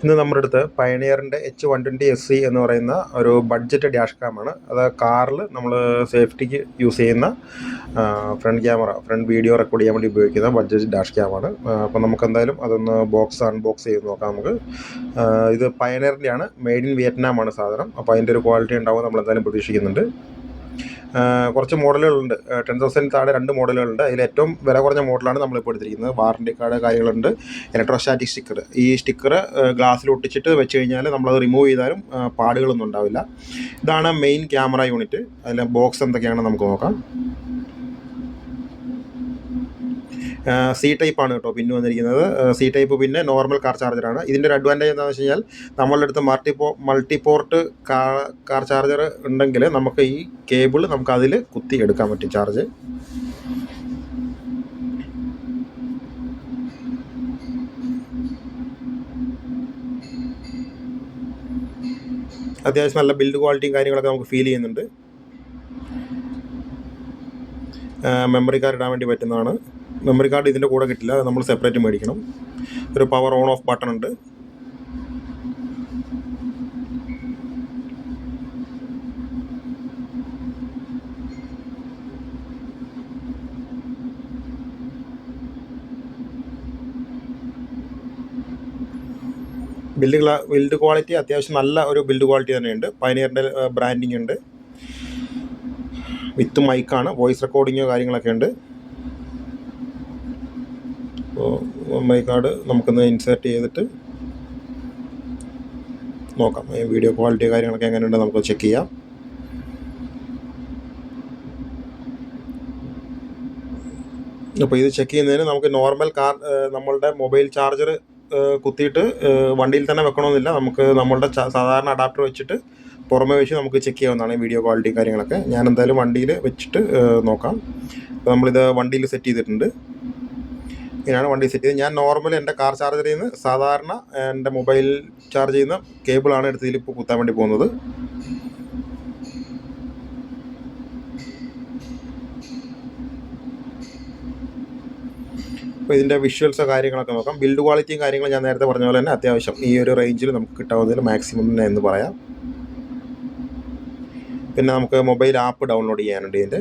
ഇന്ന് നമ്മുടെ അടുത്ത് പയണിയറിൻ്റെ H120SE എന്ന് പറയുന്ന ഒരു ബഡ്ജറ്റ് ഡാഷ് ക്യാമാണ്. അത് കാറിൽ നമ്മൾ സേഫ്റ്റിക്ക് യൂസ് ചെയ്യുന്ന front camera, front video record ചെയ്യാൻ വേണ്ടി ഉപയോഗിക്കുന്ന ബഡ്ജറ്റ് ഡാഷ് ക്യാമാണ്. അപ്പോൾ നമുക്ക് എന്തായാലും അതൊന്ന് അൺബോക്സ് ചെയ്ത് നോക്കാം. നമുക്ക് ഇത് പയണിയറിൻ്റെയാണ്, മെയ്ഡ് ഇൻ വിയറ്റ്നാമാണ് സാധനം. അപ്പോൾ അതിൻ്റെ ഒരു ക്വാളിറ്റി ഉണ്ടാവും നമ്മൾ എന്തായാലും പ്രതീക്ഷിക്കുന്നുണ്ട്. കുറച്ച് മോഡലുകളുണ്ട്. 10,000 താഴെ 2 മോഡലുകളുണ്ട്. അതിൽ ഏറ്റവും വില കുറഞ്ഞ മോഡലാണ് നമ്മളിപ്പോൾ എടുത്തിരിക്കുന്നത്. വാറണ്ടി കാർഡ് കാര്യങ്ങളുണ്ട്, ഇലക്ട്രോസ്റ്റാറ്റിക് സ്റ്റിക്കർ. ഈ സ്റ്റിക്കർ ഗ്ലാസ്സിൽ ഒട്ടിച്ചിട്ട് വെച്ച് കഴിഞ്ഞാൽ നമ്മളത് റിമൂവ് ചെയ്താലും പാടുകളൊന്നും ഉണ്ടാവില്ല. ഇതാണ് മെയിൻ ക്യാമറ യൂണിറ്റ്. അതിലെ ബോക്സ് എന്തൊക്കെയാണെന്ന് നമുക്ക് നോക്കാം. സി ടൈപ്പാണ് കേട്ടോ പിന്ന് വന്നിരിക്കുന്നത്. സി ടൈപ്പ് പിന്നെ നോർമൽ കാർ ചാർജറാണ്. ഇതിൻ്റെ ഒരു അഡ്വാൻറ്റേജ് എന്താണെന്ന് വെച്ച് കഴിഞ്ഞാൽ നമ്മളുടെ അടുത്ത് മൾട്ടിപോർട്ട് കാർ ചാർജർ ഉണ്ടെങ്കിൽ നമുക്ക് ഈ കേബിൾ നമുക്ക് അതിൽ കുത്തി എടുക്കാൻ പറ്റും ചാർജ്. അത്യാവശ്യം നല്ല ബിൽഡ് ക്വാളിറ്റിയും കാര്യങ്ങളൊക്കെ നമുക്ക് ഫീൽ ചെയ്യുന്നുണ്ട്. മെമ്മറി കാർഡ് ഇടാൻ വേണ്ടി പറ്റുന്നതാണ്. മെമ്മറി കാർഡ് ഇതിൻ്റെ കൂടെ കിട്ടില്ല, നമ്മൾ സെപ്പറേറ്റ് മേടിക്കണം. ഒരു പവർ ഓൺ ഓഫ് ബട്ടൺ ഉണ്ട്. ബിൽഡ് ക്വാളിറ്റി അത്യാവശ്യം നല്ല ഒരു ബിൽഡ് ക്വാളിറ്റി തന്നെയുണ്ട്. പയനിയറിൻ്റെ ബ്രാൻഡിങ് ഉണ്ട്. വിത്ത് മൈക്കാണ്, വോയിസ് റെക്കോർഡിങ്ങോ കാര്യങ്ങളൊക്കെ ഉണ്ട്. അപ്പോൾ മൈ കാർഡ് നമുക്കൊന്ന് ഇൻസേർട്ട് ചെയ്തിട്ട് നോക്കാം. ഈ വീഡിയോ ക്വാളിറ്റി കാര്യങ്ങളൊക്കെ എങ്ങനെയുണ്ട് നമുക്ക് ചെക്ക് ചെയ്യാം. അപ്പോൾ ഇത് ചെക്ക് ചെയ്യുന്നതിന് നമുക്ക് നോർമൽ നമ്മളുടെ മൊബൈൽ ചാർജർ കുത്തിയിട്ട് വണ്ടിയിൽ തന്നെ വെക്കണമെന്നില്ല. നമുക്ക് നമ്മളുടെ സാധാരണ അഡാപ്റ്റർ വെച്ചിട്ട് പുറമെ വെച്ച് നമുക്ക് ചെക്ക് ചെയ്യാവുന്നതാണ് ഈ വീഡിയോ ക്വാളിറ്റി കാര്യങ്ങളൊക്കെ. ഞാൻ എന്തായാലും വണ്ടിയിൽ വെച്ചിട്ട് നോക്കാം. അപ്പോൾ നമ്മളിത് വണ്ടിയിൽ സെറ്റ് ചെയ്തിട്ടുണ്ട്. ഇങ്ങനെയാണ് വണ്ടി സെറ്റ് ചെയ്ത്. ഞാൻ നോർമലി എൻ്റെ കാർ ചാർജറിൽ നിന്ന് സാധാരണ എൻ്റെ മൊബൈൽ ചാർജ് ചെയ്യുന്ന കേബിളാണ് എടുത്തതിൽ ഇപ്പോൾ കുത്താൻ വേണ്ടി പോകുന്നത്. അപ്പോൾ ഇതിൻ്റെ വിഷ്വൽസോ കാര്യങ്ങളൊക്കെ നോക്കാം. ബിൽഡ് ക്വാളിറ്റിയും കാര്യങ്ങളും ഞാൻ നേരത്തെ പറഞ്ഞ പോലെ തന്നെ അത്യാവശ്യം ഈ ഒരു റേഞ്ചിൽ നമുക്ക് കിട്ടാവുന്നതിൽ മാക്സിമം തന്നെ എന്ന് പറയാം. പിന്നെ നമുക്ക് മൊബൈൽ ആപ്പ് ഡൗൺലോഡ് ചെയ്യാനുണ്ട് ഇതിൻ്റെ.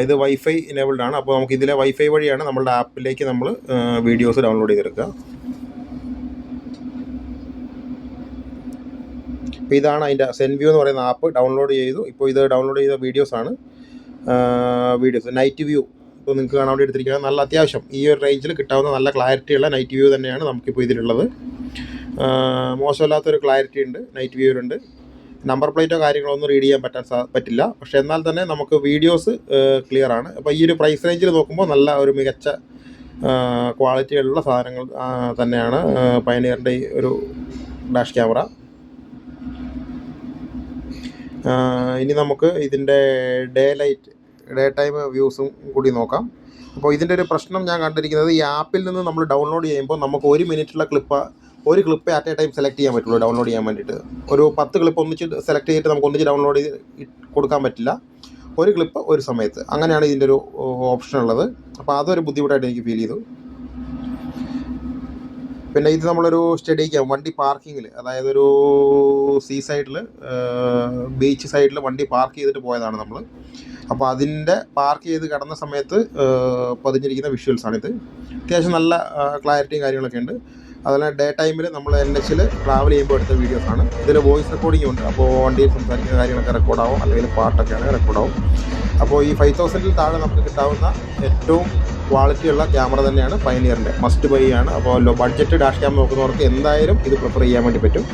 ഇത് വൈഫൈ ഇനേബിൾഡ് ആണ്. അപ്പോൾ നമുക്ക് ഇതിലെ വൈഫൈ വഴിയാണ് നമ്മളുടെ ആപ്പിലേക്ക് നമ്മൾ വീഡിയോസ് ഡൗൺലോഡ് ചെയ്തെടുക്കുക. അപ്പോൾ ഇതാണ് അതിൻ്റെ സെൻവ്യൂ എന്ന് പറയുന്ന ആപ്പ് ഡൗൺലോഡ് ചെയ്തു. ഇപ്പോൾ ഇത് ഡൗൺലോഡ് ചെയ്ത വീഡിയോസ് നൈറ്റ് വ്യൂ. ഇപ്പോൾ നിങ്ങൾക്ക് കാണാൻ വേണ്ടി എടുത്തിരിക്കുന്നത് നല്ല അത്യാവശ്യം ഈ ഒരു റേഞ്ചിൽ കിട്ടാവുന്ന നല്ല ക്ലാരിറ്റിയുള്ള നൈറ്റ് വ്യൂ തന്നെയാണ് നമുക്കിപ്പോൾ ഇതിലുള്ളത്. മോശമില്ലാത്തൊരു ക്ലാരിറ്റി ഉണ്ട്, നൈറ്റ് വ്യൂവിലുണ്ട്. നമ്പർ പ്ലേറ്റോ കാര്യങ്ങളോ ഒന്നും റീഡ് ചെയ്യാൻ പറ്റില്ല. പക്ഷേ എന്നാൽ തന്നെ നമുക്ക് വീഡിയോസ് ക്ലിയർ ആണ്. അപ്പോൾ ഈ ഒരു പ്രൈസ് റേഞ്ചിൽ നോക്കുമ്പോൾ നല്ല ഒരു മികച്ച ക്വാളിറ്റിയുള്ള സാധനങ്ങൾ തന്നെയാണ് പയനിയറിൻ്റെ ഈ ഒരു ഡാഷ് ക്യാമറ. ഇനി നമുക്ക് ഇതിൻ്റെ ഡേ ടൈം വ്യൂസും കൂടി നോക്കാം. അപ്പോൾ ഇതിൻ്റെ ഒരു പ്രശ്നം ഞാൻ കണ്ടിരിക്കുന്നത്, ഈ ആപ്പിൽ നിന്ന് നമ്മൾ ഡൗൺലോഡ് ചെയ്യുമ്പോൾ നമുക്ക് 1 മിനിറ്റുള്ള ഒരു clip at A time select ചെയ്യാൻ പറ്റുള്ളൂ ഡൗൺലോഡ് ചെയ്യാൻ വേണ്ടിയിട്ട്. ഒരു 10 ക്ലിപ്പ് ഒന്നിച്ച് സെലക്ട് ചെയ്തിട്ട് നമുക്ക് ഒന്നിച്ച് ഡൗൺലോഡ് ചെയ്ത് കൊടുക്കാൻ പറ്റില്ല. ഒരു ക്ലിപ്പ് ഒരു സമയത്ത്, അങ്ങനെയാണ് ഇതിൻ്റെ ഒരു ഓപ്ഷൻ ഉള്ളത്. അപ്പോൾ അതൊരു ബുദ്ധിമുട്ടായിട്ട് എനിക്ക് ഫീൽ ചെയ്തു. പിന്നെ ഇത് നമ്മളൊരു സ്റ്റഡി ക്യാം വണ്ടി പാർക്കിങ്ങിൽ, അതായത് ഒരു സീ സൈഡിൽ, ബീച്ച് സൈഡിൽ വണ്ടി പാർക്ക് ചെയ്തിട്ട് പോയതാണ് നമ്മൾ. അപ്പോൾ അതിൻ്റെ പാർക്ക് ചെയ്ത് കിടന്ന സമയത്ത് പതിഞ്ഞിരിക്കുന്ന വിഷ്വൽസാണിത്. അത്യാവശ്യം നല്ല ക്ലാരിറ്റിയും കാര്യങ്ങളൊക്കെ ഉണ്ട്. അതുപോലെ ഡേ ടൈമിൽ നമ്മൾ NH ട്രാവൽ ചെയ്യുമ്പോൾ എടുത്ത വീഡിയോസാണ്. ഇതിൽ വോയിസ് റെക്കോർഡിംഗ് ഉണ്ട്. അപ്പോൾ വണ്ടിയിൽ സംസാരിക്കുന്ന കാര്യങ്ങളൊക്കെ റെക്കോർഡാവും, അല്ലെങ്കിൽ പാട്ടൊക്കെയാണ് റെക്കോർഡാവും. അപ്പോൾ ഈ 5,000 താഴെ നമുക്ക് കിട്ടാവുന്ന ഏറ്റവും ക്വാളിറ്റിയുള്ള ക്യാമറ തന്നെയാണ് പയനിയറിൻ്റെ. മസ്റ്റ് ബൈ ആണ്. അപ്പോൾ ബഡ്ജറ്റ് ഡാഷ് ക്യാമറ നോക്കുന്നവർക്ക് എന്തായാലും ഇത് പ്രിഫർ ചെയ്യാൻ വേണ്ടി പറ്റും.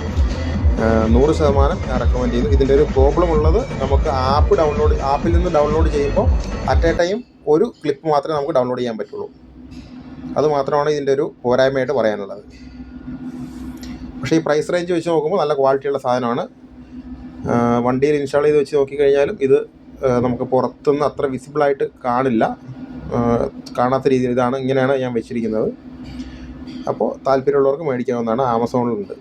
100% ഞാൻ റെക്കമെൻഡ് ചെയ്യുന്നു. ഇതിൻ്റെ ഒരു പ്രോബ്ലം ഉള്ളത്, നമുക്ക് ആപ്പിൽ നിന്ന് ഡൗൺലോഡ് ചെയ്യുമ്പോൾ അറ്റ് എ ടൈം ഒരു ക്ലിപ്പ് മാത്രമേ നമുക്ക് ഡൗൺലോഡ് ചെയ്യാൻ പറ്റുള്ളൂ. അതുമാത്രമാണ് ഇതിൻ്റെ ഒരു പോരായ്മയായിട്ട് പറയാനുള്ളത്. പക്ഷേ ഈ പ്രൈസ് റേഞ്ച് വെച്ച് നോക്കുമ്പോൾ നല്ല ക്വാളിറ്റിയുള്ള സാധനമാണ്. വണ്ടിയിൽ ഇൻസ്റ്റാൾ ചെയ്ത് വെച്ച് നോക്കിക്കഴിഞ്ഞാലും ഇത് നമുക്ക് പുറത്തുനിന്ന് അത്ര വിസിബിളായിട്ട് കാണാത്ത രീതിയിൽ ഇങ്ങനെയാണ് ഞാൻ വെച്ചിരിക്കുന്നത്. അപ്പോൾ താല്പര്യമുള്ളവർക്ക് മേടിക്കാവുന്നതാണ്. ആമസോണിലുണ്ട്.